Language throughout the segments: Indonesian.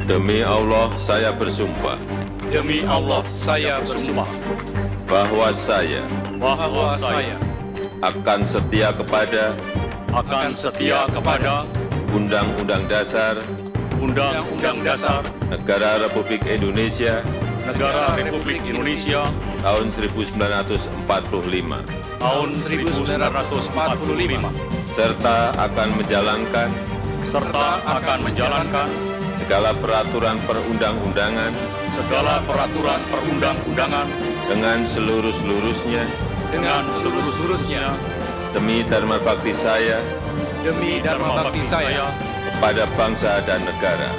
Demi Allah, saya bersumpah Demi Allah, saya bersumpah bahwa saya bahwa saya akan setia kepada Undang-Undang Dasar Undang-Undang Dasar Negara Republik Indonesia Negara Republik Indonesia tahun 1945, tahun 1945 serta akan menjalankan segala peraturan perundang-undangan segala peraturan perundang-undangan dengan seluruh-seluruhnya demi dharma bakti saya kepada bangsa dan negara.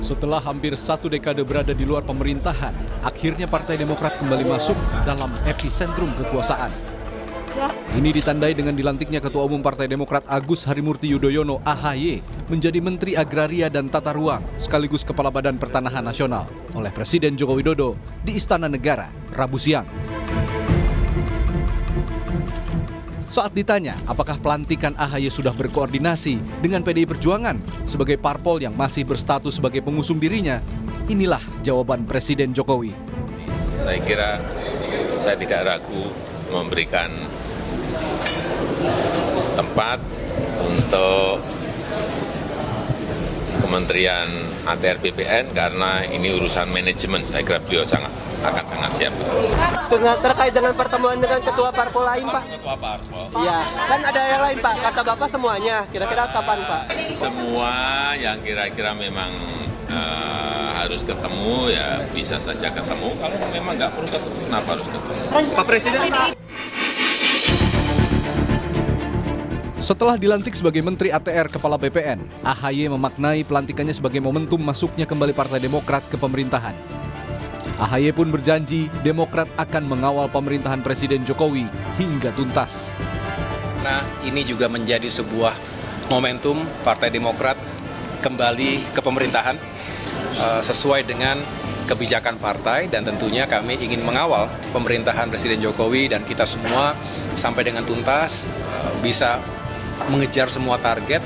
Setelah hampir 1 dekade berada di luar pemerintahan, akhirnya Partai Demokrat kembali masuk dalam epicentrum kekuasaan. Ini ditandai dengan dilantiknya Ketua Umum Partai Demokrat Agus Harimurti Yudhoyono (AHY) menjadi Menteri Agraria dan Tata Ruang sekaligus Kepala Badan Pertanahan Nasional oleh Presiden Joko Widodo di Istana Negara Rabu siang. Saat ditanya apakah pelantikan AHY sudah berkoordinasi dengan PDI Perjuangan sebagai parpol yang masih berstatus sebagai pengusung dirinya, inilah jawaban Presiden Jokowi. Saya kira saya tidak ragu memberikan tempat untuk Kementerian ATR BPN karena ini urusan manajemen. Saya kira beliau akan sangat siap. Terkait dengan pertemuan dengan ketua parpol lain, Pak? Ketua parpol? Iya, kan ada yang lain, Pak. Kata Bapak semuanya. Kira-kira kapan, Pak? Semua yang kira-kira memang harus ketemu, ya bisa saja ketemu. Kalau memang nggak perlu ketemu, kenapa harus ketemu? Pak Presiden. Setelah dilantik sebagai Menteri ATR Kepala BPN, AHY memaknai pelantikannya sebagai momentum masuknya kembali Partai Demokrat ke pemerintahan. AHY pun berjanji Demokrat akan mengawal pemerintahan Presiden Jokowi hingga tuntas. Nah, ini juga menjadi sebuah momentum Partai Demokrat kembali ke pemerintahan sesuai dengan kebijakan partai, dan tentunya kami ingin mengawal pemerintahan Presiden Jokowi dan kita semua sampai dengan tuntas bisa mengejar semua target.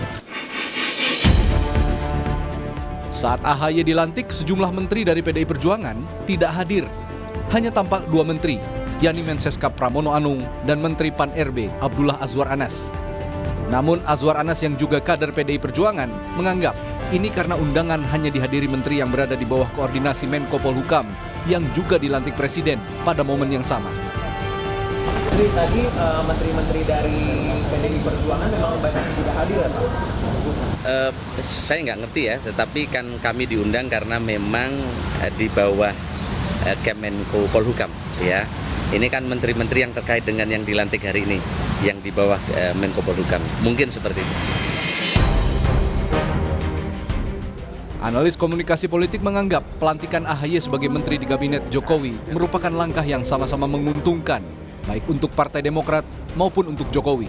Saat AHY dilantik, sejumlah menteri dari PDI Perjuangan tidak hadir. Hanya tampak 2 menteri, yakni Mensekap Pramono Anung dan Menteri Pan-RB Abdullah Azwar Anas. Namun Azwar Anas yang juga kader PDI Perjuangan menganggap ini karena undangan hanya dihadiri menteri yang berada di bawah koordinasi Menko Polhukam yang juga dilantik Presiden pada momen yang sama. Tadi menteri-menteri dari PDI Perjuangan memang banyak yang tidak hadir, ya, Pak? Saya nggak ngerti ya, tetapi kan kami diundang karena memang di bawah Kemenko Polhukam, ya. Ini kan menteri-menteri yang terkait dengan yang dilantik hari ini, yang di bawah Menko Polhukam. Mungkin seperti itu. Analis komunikasi politik menganggap pelantikan AHY sebagai menteri di kabinet Jokowi merupakan langkah yang sama-sama menguntungkan, baik untuk Partai Demokrat maupun untuk Jokowi.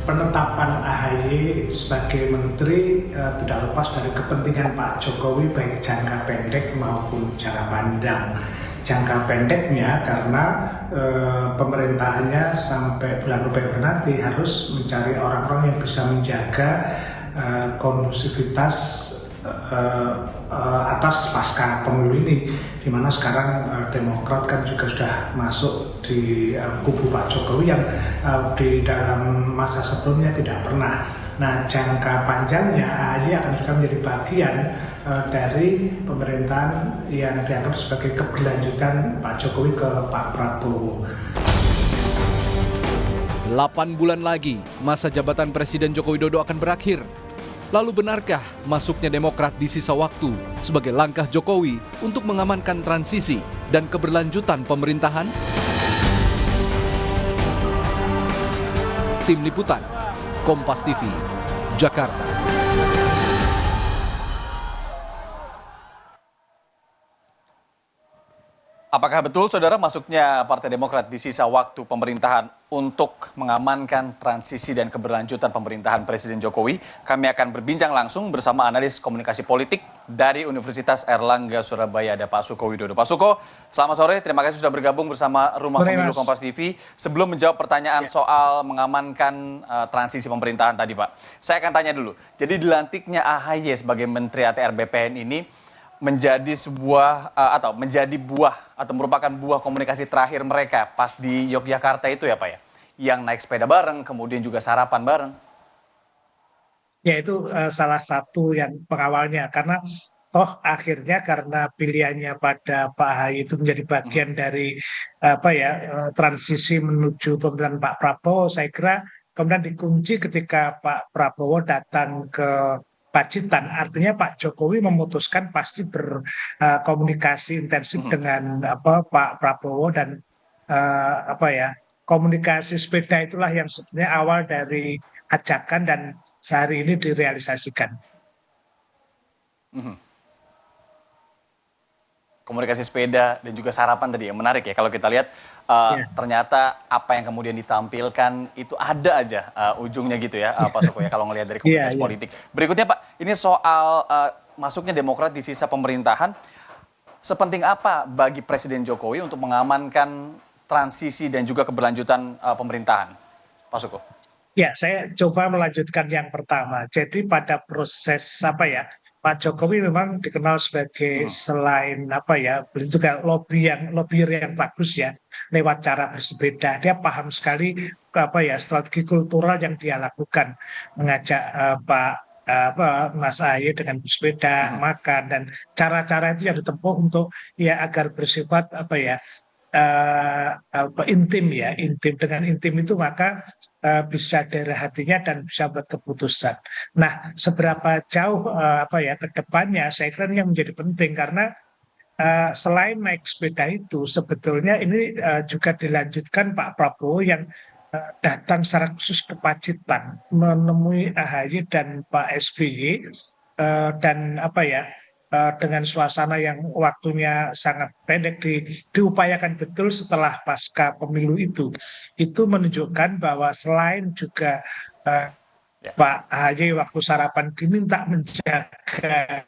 Penetapan AHY sebagai menteri tidak lepas dari kepentingan Pak Jokowi baik jangka pendek maupun jangka panjang. Jangka pendeknya karena pemerintahannya sampai bulan November nanti harus mencari orang-orang yang bisa menjaga kondusivitas atas pasca pemilu ini, di mana sekarang Demokrat kan juga sudah masuk di kubu Pak Jokowi yang di dalam masa sebelumnya tidak pernah. Nah, jangka panjangnya AHY akan juga menjadi bagian dari pemerintahan yang dianggap sebagai keberlanjutan Pak Jokowi ke Pak Prabowo. 8 bulan lagi, masa jabatan Presiden Joko Widodo akan berakhir. Lalu benarkah masuknya Demokrat di sisa waktu sebagai langkah Jokowi untuk mengamankan transisi dan keberlanjutan pemerintahan? Tim Liputan, Kompas TV, Jakarta. Apakah betul, saudara, masuknya Partai Demokrat di sisa waktu pemerintahan untuk mengamankan transisi dan keberlanjutan pemerintahan Presiden Jokowi? Kami akan berbincang langsung bersama analis komunikasi politik dari Universitas Airlangga Surabaya ada Pak Suko Widodo. Pak Suko, selamat sore. Terima kasih sudah bergabung bersama Rumah Sore, Pemilu Mas. Kompas TV. Sebelum menjawab pertanyaan soal mengamankan transisi pemerintahan tadi, Pak, saya akan tanya dulu. Jadi dilantiknya AHY sebagai Menteri ATR BPN ini menjadi sebuah atau menjadi buah atau merupakan buah komunikasi terakhir mereka pas di Yogyakarta itu ya Pak ya, yang naik sepeda bareng, kemudian juga sarapan bareng. Ya itu salah satu yang pengawalnya karena toh akhirnya karena pilihannya pada Pak Ahy itu menjadi bagian dari transisi menuju pemerintahan Pak Prabowo, saya kira kemudian dikunci ketika Pak Prabowo datang ke Pacitan. Artinya Pak Jokowi memutuskan pasti berkomunikasi intensif dengan Pak Prabowo dan komunikasi sepeda itulah yang sebenarnya awal dari ajakan dan sehari ini direalisasikan. Komunikasi sepeda dan juga sarapan tadi yang menarik ya. Kalau kita lihat ternyata apa yang kemudian ditampilkan itu ada aja ujungnya gitu ya Pak Suko ya kalau ngelihat dari komunikasi politik. Berikutnya Pak, ini soal masuknya Demokrat di sisa pemerintahan. Sepenting apa bagi Presiden Jokowi untuk mengamankan transisi dan juga keberlanjutan pemerintahan, Pak Suko? Ya, saya coba melanjutkan yang pertama. Jadi pada proses Pak Jokowi memang dikenal sebagai selain beliau juga lobby yang bagus ya lewat cara bersepeda. Dia paham sekali strategi kultural yang dia lakukan, mengajak Mas Ahy dengan bersepeda, makan, dan cara-cara itu yang ditempuh untuk agar bersifat intim. Dengan intim itu maka bisa dari hatinya dan bisa buat keputusan. Nah, seberapa jauh ke depannya saya kira ini yang menjadi penting karena selain naik sepeda itu sebetulnya ini juga dilanjutkan Pak Prabowo yang datang secara khusus ke Pacitan menemui AHY dan Pak SBY dan dengan suasana yang waktunya sangat pendek diupayakan betul setelah pasca pemilu itu menunjukkan bahwa selain juga Pak AHY waktu sarapan diminta menjaga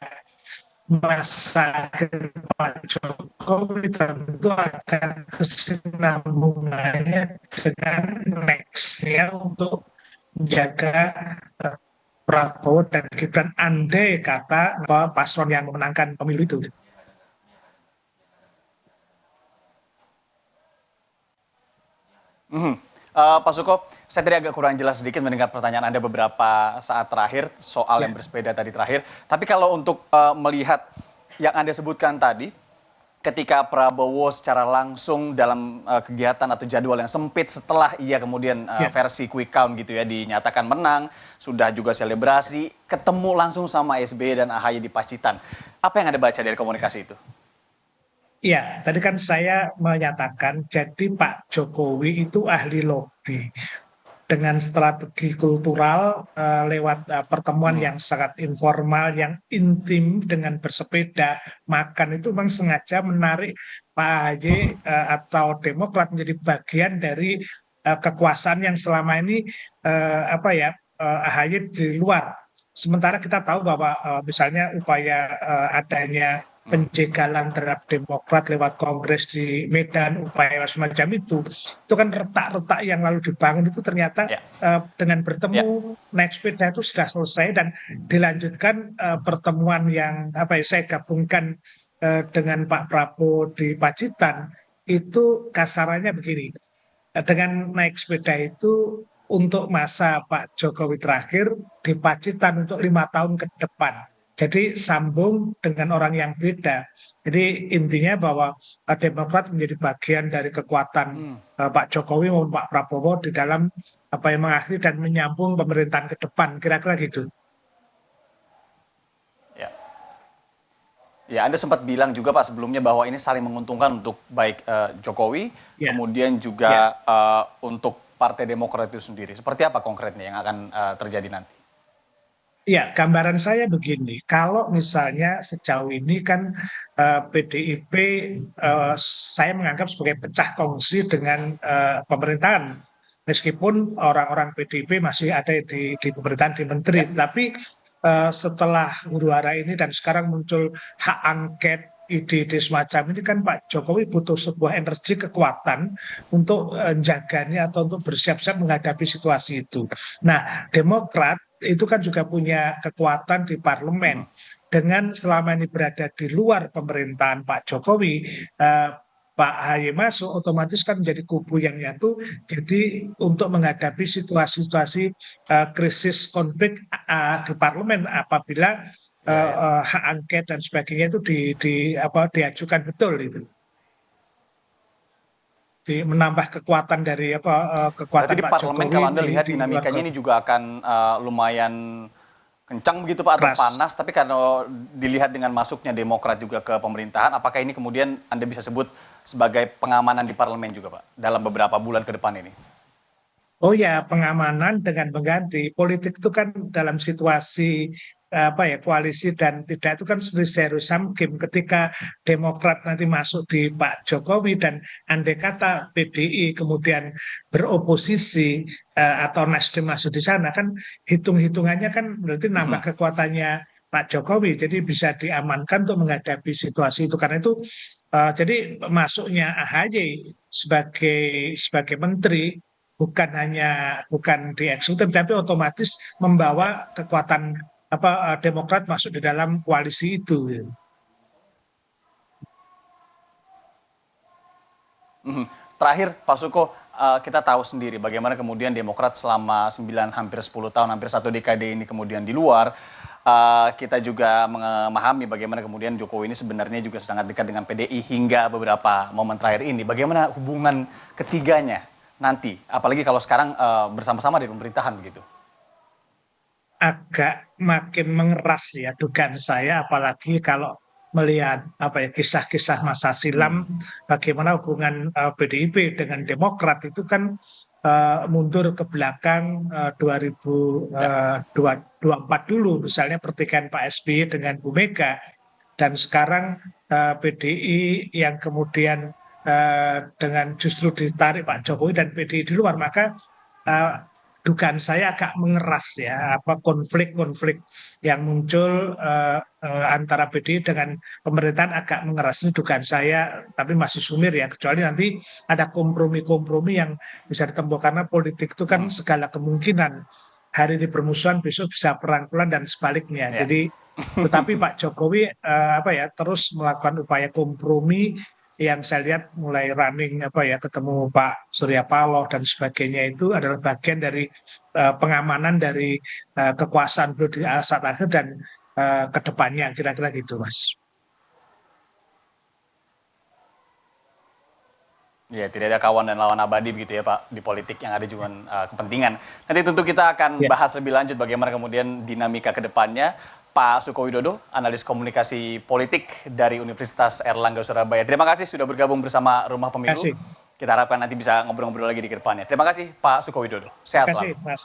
masa akhir Pak Jokowi, tentu ada kesinambungannya dengan nextnya untuk menjaga Prabowo dan Gibran andai kata paslon yang memenangkan pemilu itu. Pak Suko, saya tadi agak kurang jelas sedikit mendengar pertanyaan Anda beberapa saat terakhir soal yang bersepeda tadi terakhir. Tapi kalau untuk melihat yang Anda sebutkan tadi, ketika Prabowo secara langsung dalam kegiatan atau jadwal yang sempit setelah ia kemudian versi quick count gitu ya dinyatakan menang, sudah juga selebrasi, ketemu langsung sama SBY dan AHY di Pacitan. Apa yang Anda baca dari komunikasi itu? Ya, tadi kan saya menyatakan jadi Pak Jokowi itu ahli lobby dengan strategi kultural lewat pertemuan yang sangat informal, yang intim dengan bersepeda, makan itu memang sengaja menarik Pak AHY atau Demokrat menjadi bagian dari kekuasaan yang selama ini AHY di luar. Sementara kita tahu bahwa misalnya upaya adanya penjegalan terhadap Demokrat lewat kongres di Medan, upaya semacam itu kan retak-retak yang lalu dibangun itu ternyata dengan bertemu naik sepeda itu sudah selesai dan dilanjutkan pertemuan yang saya gabungkan dengan Pak Prabowo di Pacitan itu kasarannya begini, dengan naik sepeda itu untuk masa Pak Jokowi terakhir di Pacitan untuk 5 tahun ke depan. Jadi sambung dengan orang yang beda. Jadi intinya bahwa Demokrat menjadi bagian dari kekuatan Pak Jokowi maupun Pak Prabowo di dalam mengakhiri dan menyambung pemerintahan ke depan. Kira-kira gitu. Ya, Anda sempat bilang juga Pak sebelumnya bahwa ini saling menguntungkan untuk baik Jokowi, kemudian juga untuk Partai Demokrat itu sendiri. Seperti apa konkretnya yang akan terjadi nanti? Ya, gambaran saya begini, kalau misalnya sejauh ini kan PDIP saya menganggap sebagai pecah kongsi dengan pemerintahan. Meskipun orang-orang PDIP masih ada di pemerintahan, di menteri, tapi setelah huru-hara ini dan sekarang muncul hak angket, ide-ide semacam ini kan Pak Jokowi butuh sebuah energi kekuatan untuk jaganya atau untuk bersiap-siap menghadapi situasi itu. Nah, Demokrat itu kan juga punya kekuatan di parlemen. Dengan selama ini berada di luar pemerintahan Pak Jokowi, Pak Ahy masuk, otomatis kan menjadi kubu yang nyatu. Jadi untuk menghadapi situasi-situasi krisis konflik di parlemen apabila hak angket dan sebagainya itu diajukan betul itu. Menambah kekuatan dari kekuatan Berarti di Pak parlemen Jokowi. kalau Anda lihat dinamikanya ini juga akan lumayan kencang begitu Pak, atau panas, tapi kalau dilihat dengan masuknya Demokrat juga ke pemerintahan, apakah ini kemudian Anda bisa sebut sebagai pengamanan di parlemen juga Pak, dalam beberapa bulan ke depan ini? Oh ya, pengamanan dengan mengganti. Politik itu kan dalam situasi koalisi dan tidak itu kan seperti zero sum game. Ketika Demokrat nanti masuk di Pak Jokowi dan andai kata PDI kemudian beroposisi atau Nasdem masuk di sana, kan hitung-hitungannya kan berarti nambah kekuatannya Pak Jokowi. Jadi bisa diamankan untuk menghadapi situasi itu. Karena itu jadi masuknya AHY sebagai menteri bukan di eksekutif, tapi otomatis membawa kekuatan Demokrat masuk di dalam koalisi itu. Terakhir Pak Suko, kita tahu sendiri bagaimana kemudian Demokrat selama hampir 10 tahun, hampir 1 dekade ini kemudian di luar. Kita juga memahami bagaimana kemudian Jokowi ini sebenarnya juga sangat dekat dengan PDI hingga beberapa momen terakhir ini. Bagaimana hubungan ketiganya nanti, apalagi kalau sekarang bersama-sama di pemerintahan begitu? Agak makin mengeras ya dugaan saya, apalagi kalau melihat kisah-kisah masa silam, bagaimana hubungan PDIP dengan Demokrat itu kan mundur ke belakang 2024 dulu, misalnya pertikaian Pak SBY dengan Bu Mega, dan sekarang PDI yang kemudian dengan justru ditarik Pak Jokowi dan PDI di luar, maka dugaan saya agak mengeras ya, konflik-konflik yang muncul antara PDI dengan pemerintahan agak mengeras, ini dugaan saya, tapi masih sumir ya, kecuali nanti ada kompromi-kompromi yang bisa ditempuh, karena politik itu kan segala kemungkinan, hari ini permusuhan besok bisa perang pelan dan sebaliknya. Jadi tetapi Pak Jokowi terus melakukan upaya kompromi yang saya lihat mulai running ketemu Pak Surya Paloh dan sebagainya, itu adalah bagian dari pengamanan dari kekuasaan beliau di saat akhir dan kedepannya, kira-kira gitu Mas. Ya, tidak ada kawan dan lawan abadi begitu ya Pak, di politik yang ada juga kepentingan. Nanti tentu kita akan bahas lebih lanjut bagaimana kemudian dinamika ke depannya. Pak Suko Widodo, analis komunikasi politik dari Universitas Airlangga Surabaya. Terima kasih sudah bergabung bersama Rumah Pemilu. Kita harapkan nanti bisa ngobrol-ngobrol lagi di depannya. Terima kasih Pak Suko Widodo. Sehat selalu. Terima kasih Mas.